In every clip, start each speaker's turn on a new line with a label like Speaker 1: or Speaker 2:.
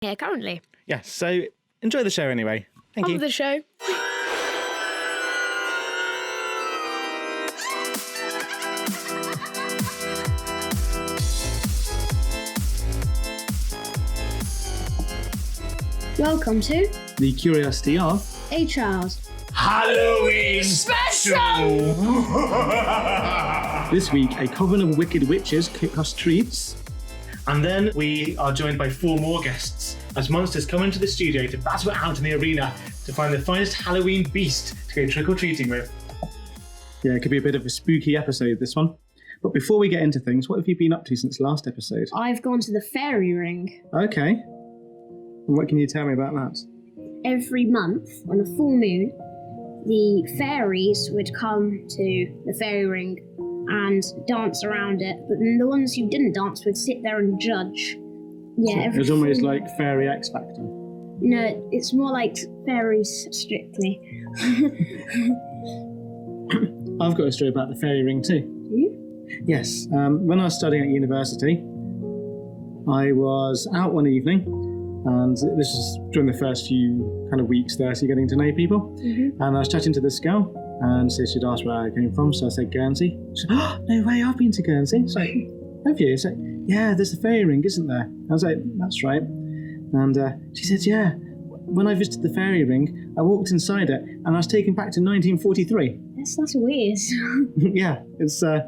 Speaker 1: here currently.
Speaker 2: Yeah, so enjoy the show anyway. Thank you.
Speaker 1: On the show.
Speaker 3: Welcome to
Speaker 4: The Curiosity of
Speaker 3: A Child.
Speaker 2: Halloween special!
Speaker 4: This week, a coven of wicked witches cook us treats.
Speaker 2: And then we are joined by 4 more guests as monsters come into the studio to battle it out in the arena to find the finest Halloween beast to go trick-or-treating with.
Speaker 4: Yeah, it could be a bit of a spooky episode, this one. But before we get into things, what have you been up to since last episode?
Speaker 3: I've gone to the fairy ring.
Speaker 4: Okay. And what can you tell me about that?
Speaker 3: Every month, on a full moon, the fairies would come to the fairy ring and dance around it, but then the ones who didn't dance would sit there and judge. Yeah,
Speaker 4: So it was almost like Fairy X Factor.
Speaker 3: No, it's more like fairies strictly.
Speaker 4: I've got a story about the fairy ring too.
Speaker 3: You?
Speaker 4: Yes, when I was studying at university, I was out one evening, and this was during the first few kind of weeks there, so you're getting to know people.
Speaker 3: Mm-hmm.
Speaker 4: And I was chatting to this girl, and so she'd asked where I came from, so I said Guernsey. She said, oh, no way, I've been to Guernsey. It's like, have you? It's like, yeah, there's a fairy ring, isn't there? I was like, that's right. And she said, yeah, when I visited the fairy ring, I walked inside it, and I was taken back to 1943.
Speaker 3: That's weird.
Speaker 4: Yeah, it's a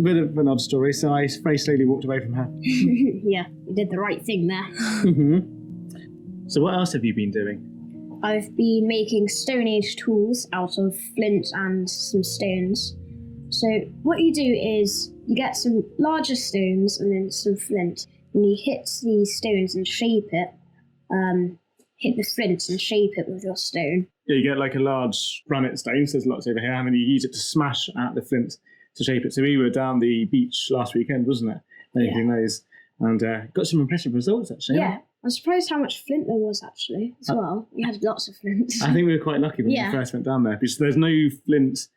Speaker 4: bit of an odd story, so I very slowly walked away from her.
Speaker 3: Yeah, you did the right thing there.
Speaker 4: Mm-hmm. So what else have you been doing?
Speaker 3: I've been making Stone Age tools out of flint and some stones. So what you do is you get some larger stones and then some flint, and you hit the stones and shape it. Hit the flint and shape it with your stone.
Speaker 4: Yeah, you get like a large granite stone, so there's lots over here, and then you use it to smash at the flint to shape it. So we were down the beach last weekend, wasn't it? Making those, and got some impressive results actually.
Speaker 3: Yeah, I'm surprised how much flint there was actually as well. We had lots of flint.
Speaker 4: I think we were quite lucky when we first went down there, because there's no flint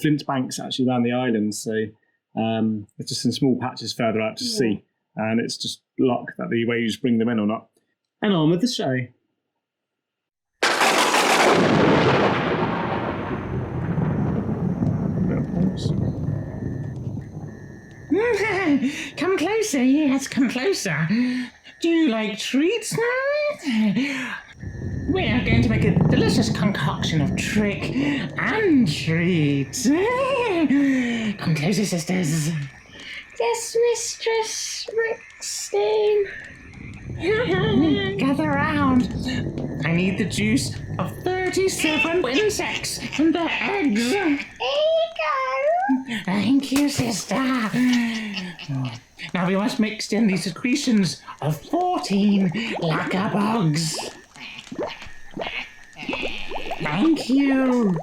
Speaker 4: flint banks actually around the island, so it's just in small patches further out to sea, and it's just luck that the waves bring them in or not. And on with the show.
Speaker 5: Come closer, yes, come closer. Do you like treats now? We're going to make a delicious concoction of trick and treats. Come closer, sisters.
Speaker 3: Yes, Mistress Rickstein.
Speaker 5: Gather round. I need the juice of 37 insects and their eggs.
Speaker 3: Here you go.
Speaker 5: Thank you, sister. Now we must mix in the secretions of 14 lacquer bugs. Thank you.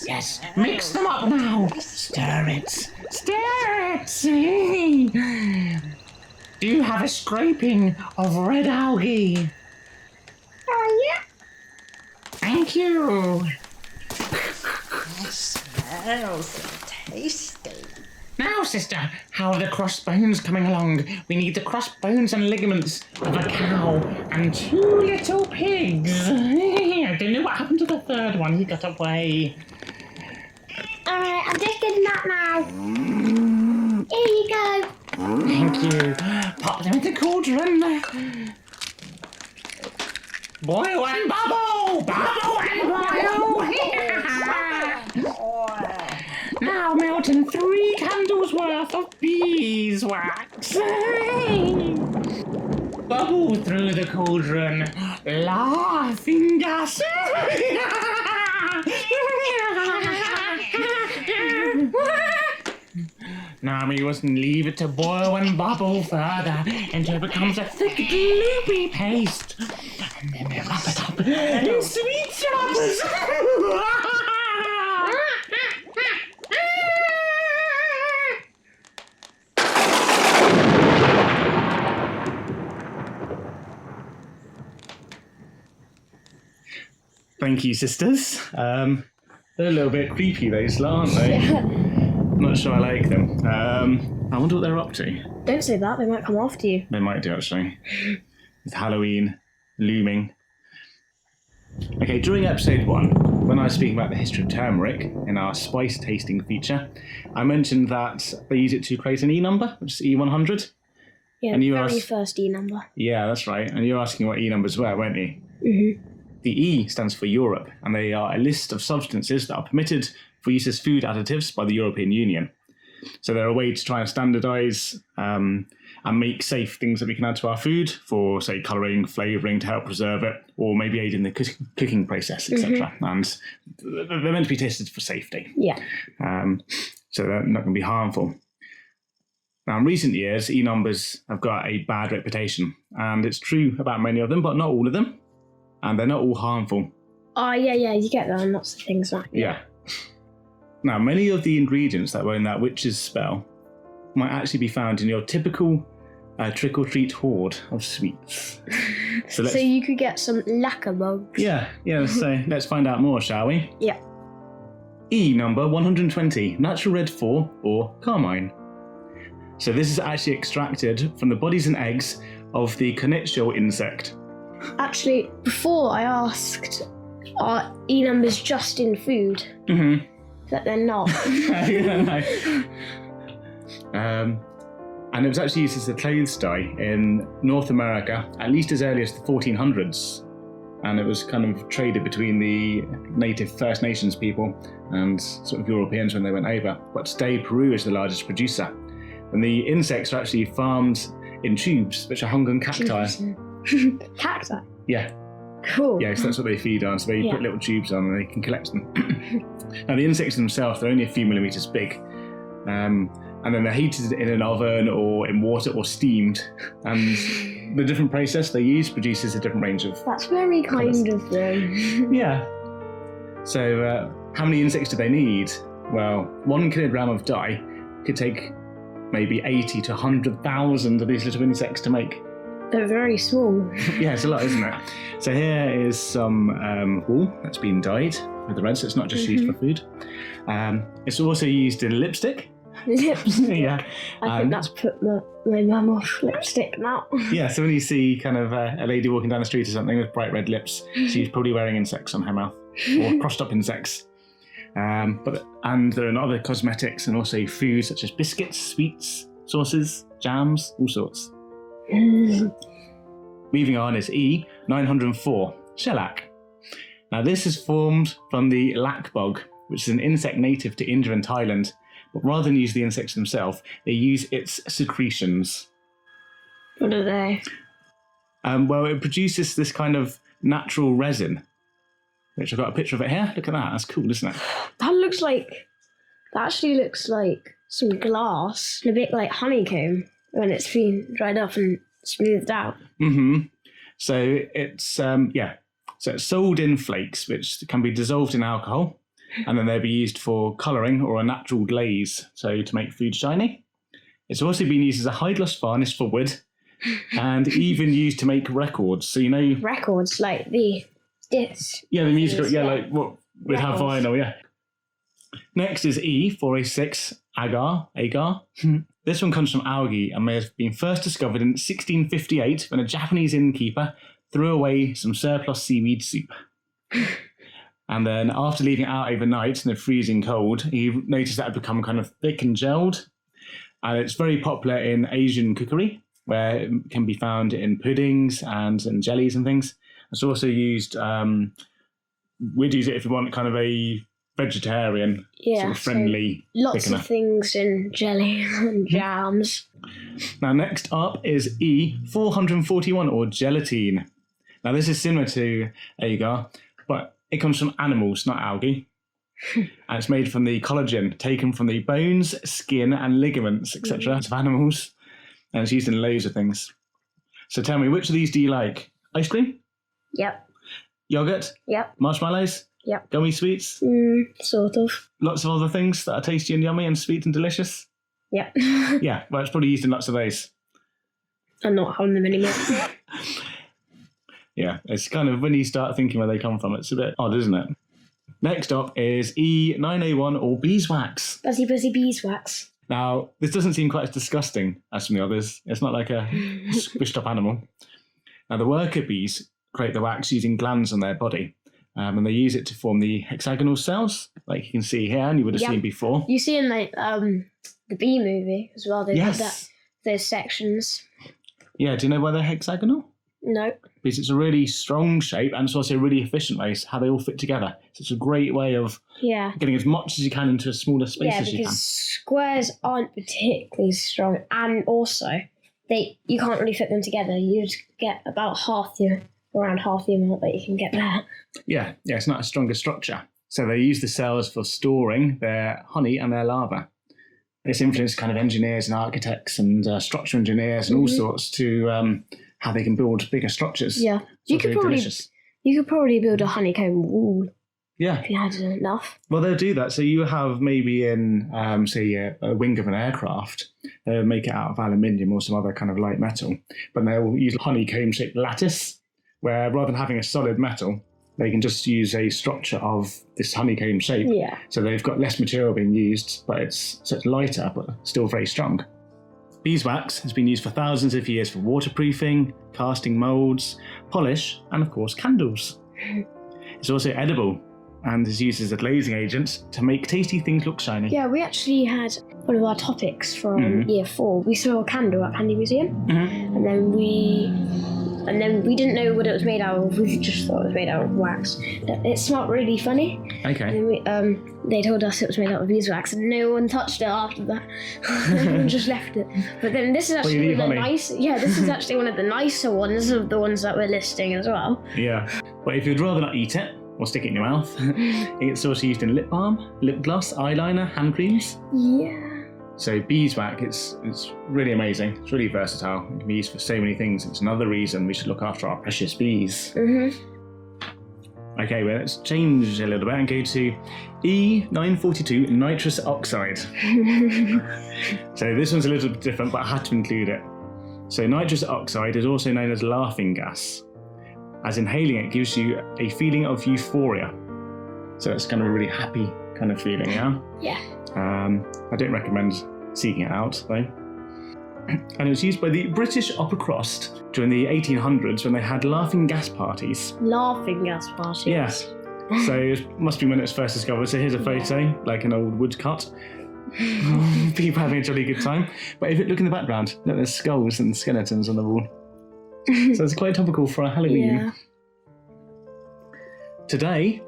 Speaker 5: Yes, mix them up now. Stir it. Stir it. Do you have a scraping of red algae?
Speaker 3: Oh, yeah.
Speaker 5: Thank you.
Speaker 6: It smells so tasty.
Speaker 5: Now, sister, how are the crossbones coming along? We need the crossbones and ligaments of a cow and 2 little pigs. I don't know what happened to the third one. He got away.
Speaker 3: Alright, I'm just getting that now. Here you go.
Speaker 5: Thank you. Pop them in the cauldron. Boil and bubble! Bubble and boil! Now melt in 3 candles worth of beeswax. Bubble through the cauldron, laughing gas. Now we must leave it to boil and bubble further until it becomes a thick, gloopy paste. And then we wrap it up in sweet chops.
Speaker 2: Thank you, sisters. They're a little bit creepy, those, aren't they? I'm not sure I like them. I wonder what they're up to.
Speaker 3: Don't say that, they might come after you.
Speaker 2: They might do, actually. with Halloween looming. Okay, during episode 1, when I was speaking about the history of turmeric in our spice tasting feature, I mentioned that they use it to create an E number, which is E100.
Speaker 3: Yeah,
Speaker 2: And you
Speaker 3: very
Speaker 2: asked-
Speaker 3: first E number.
Speaker 2: Yeah, that's right. And you're asking what E numbers were, weren't you?
Speaker 3: Mm-hmm.
Speaker 2: The E stands for Europe, and they are a list of substances that are permitted for use as food additives by the European Union. So they're a way to try and standardise and make safe things that we can add to our food for, say, colouring, flavouring to help preserve it, or maybe aid in the cooking process, etc. And they're meant to be tested for safety.
Speaker 3: Yeah.
Speaker 2: So they're not going to be harmful. Now, in recent years, E numbers have got a bad reputation, and it's true about many of them, but not all of them. And they're not all harmful.
Speaker 3: Oh, yeah, you get that on lots of things like that.
Speaker 2: Yeah. Now, many of the ingredients that were in that witch's spell might actually be found in your typical trick-or-treat hoard of sweets. So
Speaker 3: you could get some lacquer mugs.
Speaker 2: Yeah, so let's find out more, shall we?
Speaker 3: Yeah.
Speaker 2: E number 120, natural red 4 or carmine. So this is actually extracted from the bodies and eggs of the knitshell insect.
Speaker 3: Actually, before I asked, are E numbers just in food?
Speaker 2: Mm-hmm.
Speaker 3: But they're not.
Speaker 2: And it was actually used as a clothes dye in North America at least as early as the 1400s. And it was kind of traded between the native First Nations people and sort of Europeans when they went over. But today, Peru is the largest producer. And the insects are actually farmed in tubes, which are hung on cacti.
Speaker 3: Cacti?
Speaker 2: Yeah.
Speaker 3: Cool.
Speaker 2: Yeah, so that's what they feed on. So they put little tubes on and they can collect them. Now, the insects themselves, they're only a few millimetres big. And then they're heated in an oven or in water or steamed. And the different process they use produces a different range of...
Speaker 3: That's very kind of them.
Speaker 2: Yeah. So how many insects do they need? Well, 1 kilogram of dye could take maybe 80 to 100,000 of these little insects to make.
Speaker 3: They're very small.
Speaker 2: Yeah, it's a lot, isn't it? So here is some wool that's been dyed with the red, so it's not just used for food. It's also used in lipstick.
Speaker 3: Lipstick?
Speaker 2: Yeah.
Speaker 3: I think that's put my mum off lipstick now.
Speaker 2: Yeah, so when you see kind of a lady walking down the street or something with bright red lips, she's probably wearing insects on her mouth, or crossed up insects. And there are other cosmetics and also food such as biscuits, sweets, sauces, jams, all sorts. Moving on is E, 904, shellac. Now this is formed from the lac bug, which is an insect native to India and Thailand. But rather than use the insects themselves, they use its secretions.
Speaker 3: What are they?
Speaker 2: Well, it produces this kind of natural resin, which I've got a picture of it here. Look at that. That's cool, isn't it?
Speaker 3: That actually looks like some glass, a bit like honeycomb when it's been dried up and smoothed out.
Speaker 2: Mm-hmm. So it's so it's sold in flakes, which can be dissolved in alcohol, and then they'll be used for colouring or a natural glaze, so to make food shiny. It's also been used as a hide loss varnish for wood, and even used to make records. So
Speaker 3: records like the discs.
Speaker 2: Yeah, the musical. Yeah, like what we'd have vinyl. Yeah. Next is E406 agar. This one comes from algae and may have been first discovered in 1658 when a Japanese innkeeper threw away some surplus seaweed soup. And then after leaving it out overnight in the freezing cold, he noticed that it had become kind of thick and gelled. And it's very popular in Asian cookery, where it can be found in puddings and in jellies and things. It's also used, we'd use it if you want kind of a vegetarian, sort of friendly
Speaker 3: lots
Speaker 2: thickener.
Speaker 3: of things in jelly and jams.
Speaker 2: Now, next up is E441, or gelatine. Now, this is similar to agar, but it comes from animals, not algae. And it's made from the collagen taken from the bones, skin, and ligaments, etc. of animals. And it's used in loads of things. So tell me, which of these do you like? Ice cream?
Speaker 3: Yep.
Speaker 2: Yogurt?
Speaker 3: Yep.
Speaker 2: Marshmallows?
Speaker 3: Yep.
Speaker 2: Gummy sweets?
Speaker 3: Sort of.
Speaker 2: Lots of other things that are tasty and yummy and sweet and delicious?
Speaker 3: Yep.
Speaker 2: Yeah, well, it's probably used in lots of those.
Speaker 3: I'm not having them anymore.
Speaker 2: Yeah, it's kind of, when you start thinking where they come from, it's a bit odd, isn't it? Next up is E901, or beeswax.
Speaker 3: Buzzy beeswax.
Speaker 2: Now, this doesn't seem quite as disgusting as some of the others. It's not like a squished up animal. Now, the worker bees create the wax using glands on their body, and they use it to form the hexagonal cells, like you can see here, and you would have seen before.
Speaker 3: You see in like the Bee movie as well. They
Speaker 2: Yes.
Speaker 3: have those sections.
Speaker 2: Yeah, do you know why they're hexagonal?
Speaker 3: No.
Speaker 2: Because it's a really strong shape, and it's also a really efficient way, how they all fit together. So it's a great way of
Speaker 3: Yeah.
Speaker 2: getting as much as you can into a smaller space
Speaker 3: Yeah,
Speaker 2: as you
Speaker 3: because
Speaker 2: can.
Speaker 3: squares aren't particularly strong, and also you can't really fit them together. You just get about around half the amount that you can get there.
Speaker 2: Yeah, it's not a stronger structure. So they use the cells for storing their honey and their larvae. This influenced kind of engineers and architects and structural engineers and all sorts to how they can build bigger structures.
Speaker 3: Yeah,
Speaker 2: So very delicious.
Speaker 3: you could probably build a honeycomb wall
Speaker 2: Yeah.
Speaker 3: if you had enough.
Speaker 2: Well, they'll do that. So you have maybe in, say, a wing of an aircraft, they'll make it out of aluminium or some other kind of light metal, but they'll use honeycomb-shaped lattice, where rather than having a solid metal, they can just use a structure of this honeycomb shape.
Speaker 3: Yeah.
Speaker 2: So they've got less material being used, but it's lighter, but still very strong. Beeswax has been used for thousands of years for waterproofing, casting moulds, polish, and of course candles. It's also edible and is used as a glazing agent to make tasty things look shiny.
Speaker 3: Yeah, we actually had one of our topics from year 4. We saw a candle at Candy Museum, and then we didn't know what it was made out of. We just thought it was made out of wax. It smelled really funny.
Speaker 2: Okay.
Speaker 3: And then they told us it was made out of beeswax, and no one touched it after that. Everyone just left it. But then this is actually one of the this is actually one of the nicer ones of the ones that we're listing as well.
Speaker 2: Yeah. But if you'd rather not eat it or stick it in your mouth, it's also used in lip balm, lip gloss, eyeliner, hand creams.
Speaker 3: Yeah.
Speaker 2: So beeswax, it's really amazing. It's really versatile. It can be used for so many things. It's another reason we should look after our precious bees. Okay, well, let's change a little bit and go to E942 nitrous oxide. So this one's a little bit different, but I had to include it. So nitrous oxide is also known as laughing gas, as inhaling it gives you a feeling of euphoria. So it's kind of a really happy kind of feeling, yeah?
Speaker 3: Yeah.
Speaker 2: I don't recommend seeking it out, though. And it was used by the British upper crust during the 1800s when they had laughing gas parties.
Speaker 3: Laughing gas parties.
Speaker 2: Yes. So it must be when it was first discovered. So here's a photo, like an old woodcut. People having a jolly good time. But if you look in the background, look, there's skulls and skeletons on the wall. So it's quite topical for Halloween.
Speaker 3: Yeah.
Speaker 2: Today,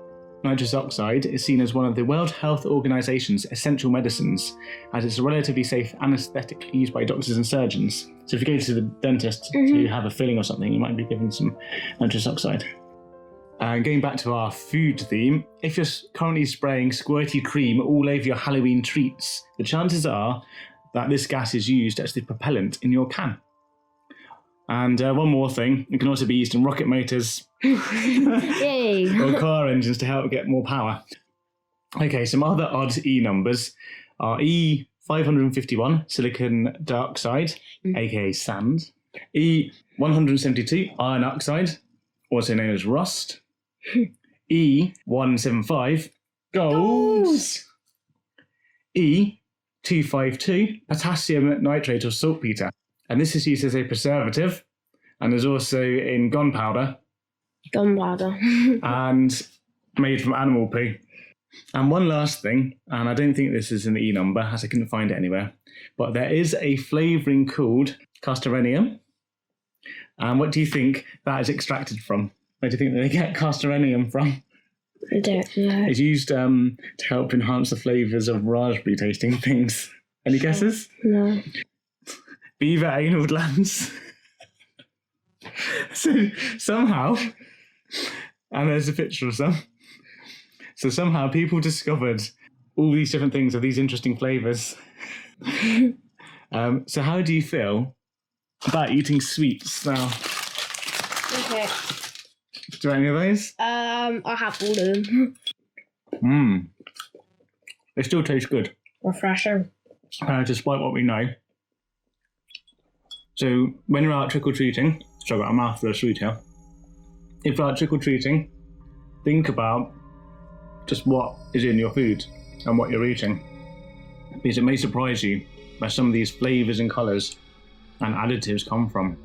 Speaker 2: nitrous oxide is seen as one of the World Health Organization's essential medicines, as it's a relatively safe anaesthetic used by doctors and surgeons. So if you go to the dentist to have a filling or something, you might be given some nitrous oxide. And going back to our food theme, if you're currently spraying squirty cream all over your Halloween treats, the chances are that this gas is used as the propellant in your can. And one more thing, it can also be used in rocket motors
Speaker 3: Yay.
Speaker 2: or car engines to help get more power. Okay, some other odd E numbers are E551, silicon dioxide, aka sand. E172, iron oxide, also known as rust. E175, gold. E252, potassium nitrate or saltpeter. And this is used as a preservative and is also in gunpowder.
Speaker 3: Gunpowder.
Speaker 2: And made from animal poo. And one last thing, and I don't think this is an E number as I couldn't find it anywhere, but there is a flavouring called castoreum. And what do you think that is extracted from? Where do you think they get castoreum from?
Speaker 3: I don't know.
Speaker 2: It's used to help enhance the flavours of raspberry tasting things. Any guesses?
Speaker 3: No.
Speaker 2: Beaver anal glands. So somehow, and there's a picture of some. So somehow people discovered all these different things of these interesting flavours. So how do you feel about eating sweets now?
Speaker 3: Okay.
Speaker 2: Do you want any of those?
Speaker 3: I'll have all of them.
Speaker 2: They still taste good.
Speaker 3: Refreshing.
Speaker 2: Despite what we know. So when you're out trick-or-treating, so I've got a mouthful of sweet here. If you're out trick-or-treating, think about just what is in your food and what you're eating. Because it may surprise you where some of these flavours and colours and additives come from.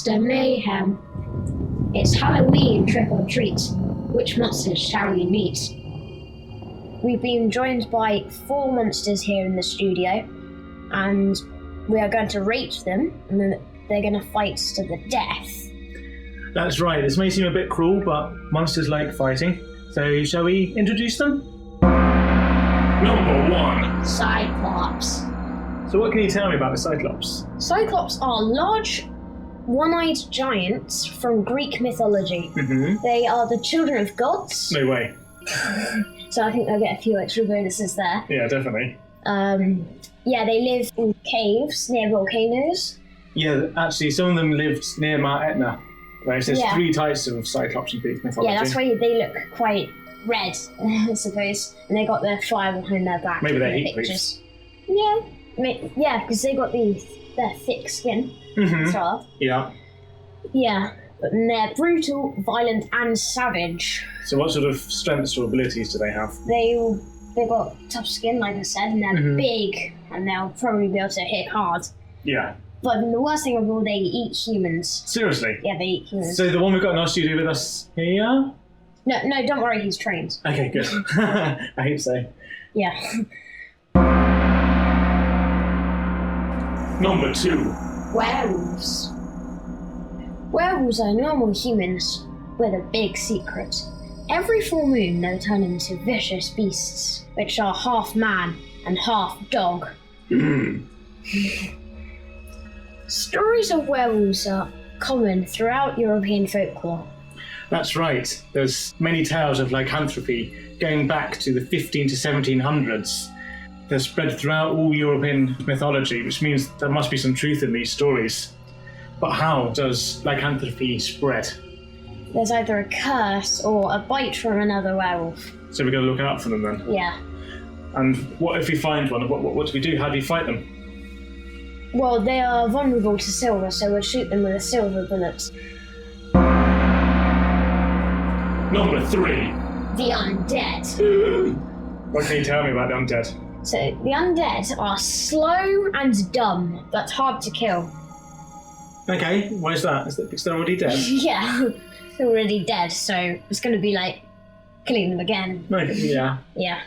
Speaker 3: monster mayhem. It's Halloween trick or treat. Which monsters shall we meet? We've been joined by 4 monsters here in the studio, and we are going to rate them, and then they're going to fight to the death.
Speaker 2: That's right. This may seem a bit cruel, but monsters like fighting. So shall we introduce them? Number 1.
Speaker 3: Cyclops.
Speaker 2: So what can you tell me about the Cyclops?
Speaker 3: Cyclops are large, one-eyed giants from Greek mythology.
Speaker 2: Mm-hmm.
Speaker 3: They are the children of gods,
Speaker 2: No way.
Speaker 3: so I think they'll get a few extra bonuses there.
Speaker 2: Yeah, definitely.
Speaker 3: Yeah, they live in caves near volcanoes.
Speaker 2: Yeah, actually, some of them lived near Mount Etna. Right, so there's
Speaker 3: Yeah.
Speaker 2: 3 types of Cyclops in Greek mythology.
Speaker 3: Yeah, that's why they look quite red, I suppose. And they got their fire behind their back.
Speaker 2: Maybe they're
Speaker 3: in the
Speaker 2: heat
Speaker 3: pictures. Yeah, yeah, because they got their thick skin
Speaker 2: Mm-hmm.
Speaker 3: as well.
Speaker 2: Yeah.
Speaker 3: Yeah, but they're brutal, violent, and savage.
Speaker 2: So what sort of strengths or abilities do they have?
Speaker 3: They've got tough skin, like I said, and they're
Speaker 2: Mhm.
Speaker 3: big, and they'll probably be able to hit hard.
Speaker 2: Yeah.
Speaker 3: But the worst thing of all, they eat humans.
Speaker 2: Seriously?
Speaker 3: Yeah, they eat humans.
Speaker 2: So the one we've got in our studio with us here?
Speaker 3: No, don't worry, he's trained.
Speaker 2: Okay, good. I hope so.
Speaker 3: Yeah.
Speaker 2: Number 2.
Speaker 3: Werewolves. Werewolves are normal humans with a big secret. Every full moon, they'll turn into vicious beasts, which are half man and half dog. Stories of werewolves are common throughout European folklore.
Speaker 2: That's right. There's many tales of lycanthropy going back to the 15 to 1700s. They're spread throughout all European mythology, which means there must be some truth in these stories. But how does lycanthropy spread?
Speaker 3: There's either a curse or a bite from another werewolf.
Speaker 2: So we're going to look out for them then.
Speaker 3: Yeah.
Speaker 2: And what if we find one? What do we do? How do you fight them?
Speaker 3: Well, they are vulnerable to silver, so we'll shoot them with a silver bullet.
Speaker 2: Number 3.
Speaker 3: The undead.
Speaker 2: What can you tell me about the undead?
Speaker 3: So, the undead are slow and dumb, but hard to kill.
Speaker 2: Okay, why is that? Is that because they're already dead?
Speaker 3: Yeah, they're already dead, so it's going to be like killing them again.
Speaker 2: Okay, yeah.
Speaker 3: Yeah.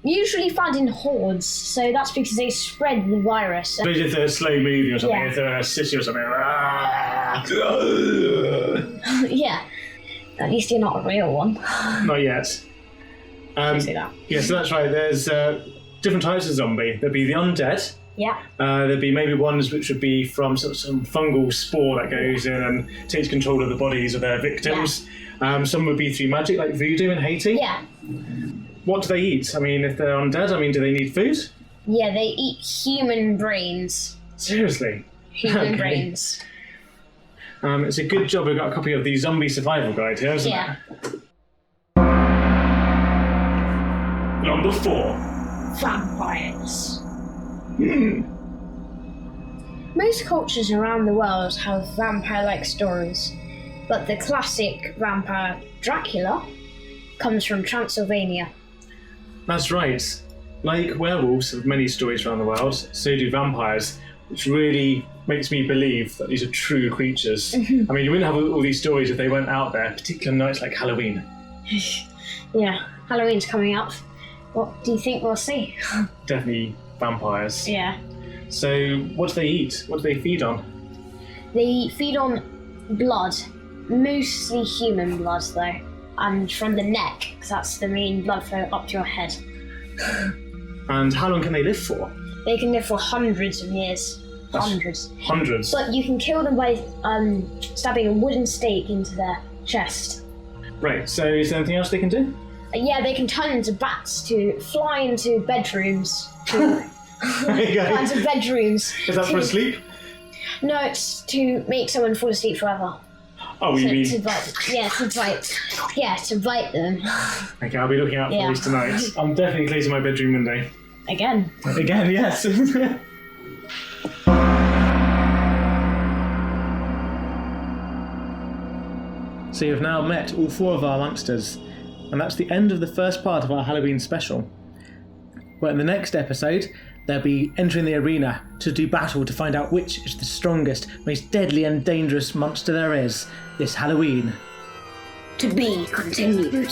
Speaker 3: Usually found in hordes, so that's because they spread the virus.
Speaker 2: Maybe if they're slow moving or something,
Speaker 3: Yeah.
Speaker 2: if they're in a city or something.
Speaker 3: Yeah. At least you're not a real one.
Speaker 2: Not yet.
Speaker 3: You see that?
Speaker 2: Yeah, so that's right. There's different types of zombie. There'd be the undead.
Speaker 3: Yeah.
Speaker 2: There'd be maybe ones which would be from some fungal spore that goes in and takes control of the bodies of their victims. Some would be through magic, like voodoo in Haiti.
Speaker 3: Yeah.
Speaker 2: What do they eat? I mean, if they're undead, do they need food?
Speaker 3: Yeah, they eat human brains.
Speaker 2: Seriously?
Speaker 3: Human
Speaker 2: Okay.
Speaker 3: brains.
Speaker 2: It's a good job we've got a copy of the Zombie Survival Guide here, isn't
Speaker 3: Yeah.
Speaker 2: it? Number 4.
Speaker 3: Vampires. Most cultures around the world have vampire-like stories, but the classic vampire Dracula comes from Transylvania.
Speaker 2: That's right. Like werewolves have many stories around the world, so do vampires, which really makes me believe that these are true creatures. I mean, you wouldn't have all these stories if they weren't out there, particularly on nights like Halloween.
Speaker 3: Yeah, Halloween's coming up. What do you think we'll see?
Speaker 2: Definitely vampires.
Speaker 3: Yeah.
Speaker 2: So, what do they eat? What do they feed on?
Speaker 3: They feed on blood, mostly human blood though, and from the neck, because that's the main blood flow up to your head.
Speaker 2: And how long can they live for?
Speaker 3: They can live for hundreds of years. Hundreds.
Speaker 2: Hundreds.
Speaker 3: But you can kill them by stabbing a wooden stake into their chest.
Speaker 2: Right, so is there anything else they can do?
Speaker 3: Yeah, they can turn into bats to fly into bedrooms. Fly
Speaker 2: Okay.
Speaker 3: into bedrooms.
Speaker 2: Is that for sleep?
Speaker 3: No, it's to make someone fall asleep forever.
Speaker 2: Oh, you mean...
Speaker 3: To bite. Yeah, to bite. Yeah, to bite them.
Speaker 2: Okay, I'll be looking out for
Speaker 3: Yeah.
Speaker 2: these tonight. I'm definitely closing my bedroom window.
Speaker 3: Again.
Speaker 2: Again, yes. So you've now met all 4 of our monsters, and that's the end of the first part of our Halloween special. But in the next episode,
Speaker 1: They'll be entering the arena to do battle to find out which is the strongest, most deadly and dangerous monster there is this Halloween.
Speaker 3: To be continued.